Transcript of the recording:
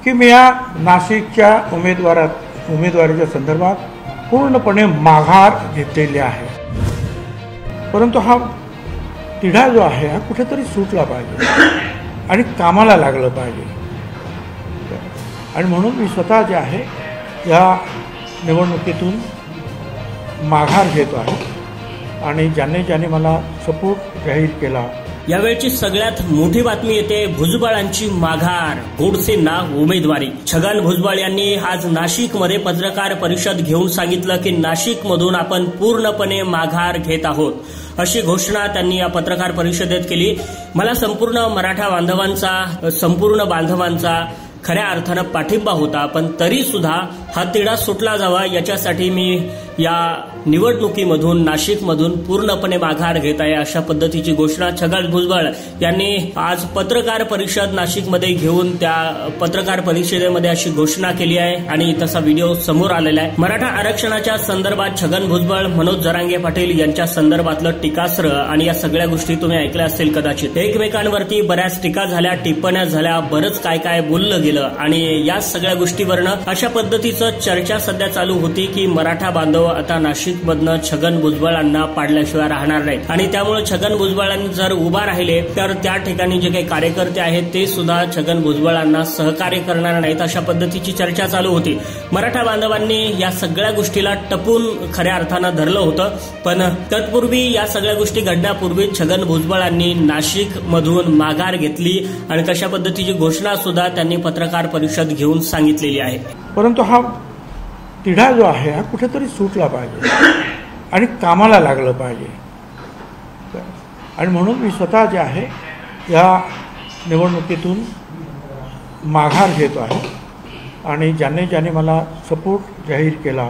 की मी या नाशिकच्या उमेदवारीच्या संदर्भात पूर्णपणे माघार घेतलेली आहे। परंतु हा तिढा जो आहे हा कुठेतरी सुटला पाहिजे आणि कामाला लागलं पाहिजे आणि म्हणून मी स्वतः जे आहे या निवडणुकीतून माघार घेतो आहे आणि ज्याने मला सपोर्ट जाहीर केला। यावेळची सगळ्यात मोठी बातमी येते भुजबळांची माघार, गोडसेंना उमेदवारी। छगन भुजबळ यांनी आज नाशिकमध्ये पत्रकार परिषद घेऊन सांगितलं की नाशिकमधून आपण पूर्णपणे माघार घेत आहोत, अशी घोषणा त्यांनी या पत्रकार परिषदेत केली। मला संपूर्ण मराठा बांधवांचा खऱ्या अर्थानं पाठिंबा होता, पण तरी सुद्धा हा तिढा सुटला जावा याच्यासाठी मी या निवडणुकीमधून नाशिकमधून पूर्णपणे माघार घेत आहे, अशा पद्धतीची घोषणा छगन भुजबळ यांनी आज पत्रकार परिषद नाशिकमध्ये घेऊन त्या पत्रकार परिषदेमध्ये अशी घोषणा केली आहे आणि तसा व्हिडिओ समोर आलेला आहे। मराठा आरक्षणाच्या संदर्भात छगन भुजबळ, मनोज जरांगे पाटील यांच्या संदर्भातलं टीकास्त्र आणि या सगळ्या गोष्टी तुम्ही ऐकल्या असतील कदाचित। एकमेकांवरती बऱ्याच टीका झाल्या, टिप्पण्या झाल्या, बरंच काय बोललं गेलं आणि या सगळ्या गोष्टीवरनं अशा पद्धतीचं चर्चा सध्या चालू होती की मराठा बांधव आता नाशिकमधनं छगन भुजबळांना पाडल्याशिवाय राहणार नाहीत आणि त्यामुळे छगन भुजबळांनी जर उभा राहिले तर त्या ठिकाणी जे काही कार्यकर्ते आहेत ते सुद्धा छगन भुजबळांना सहकार्य करणार नाहीत, अशा पद्धतीची चर्चा चालू होती। मराठा बांधवांनी या सगळ्या गोष्टीला टपून खऱ्या अर्थानं धरलं होतं, पण तत्पूर्वी या सगळ्या गोष्टी घडण्यापूर्वी छगन भुजबळांनी नाशिकमधून माघार घेतली आणि तशा पद्धतीची घोषणा सुद्धा त्यांनी पत्रकार परिषद घेऊन सांगितलेली आहे। परंतु हा तिढा जो आहे हा कुठेतरी सुटला पाहिजे आणि कामाला लागलं पाहिजे आणि म्हणून मी स्वतः जे आहे या निवडणुकीतून माघार घेतो आहे आणि ज्याने मला सपोर्ट जाहीर केला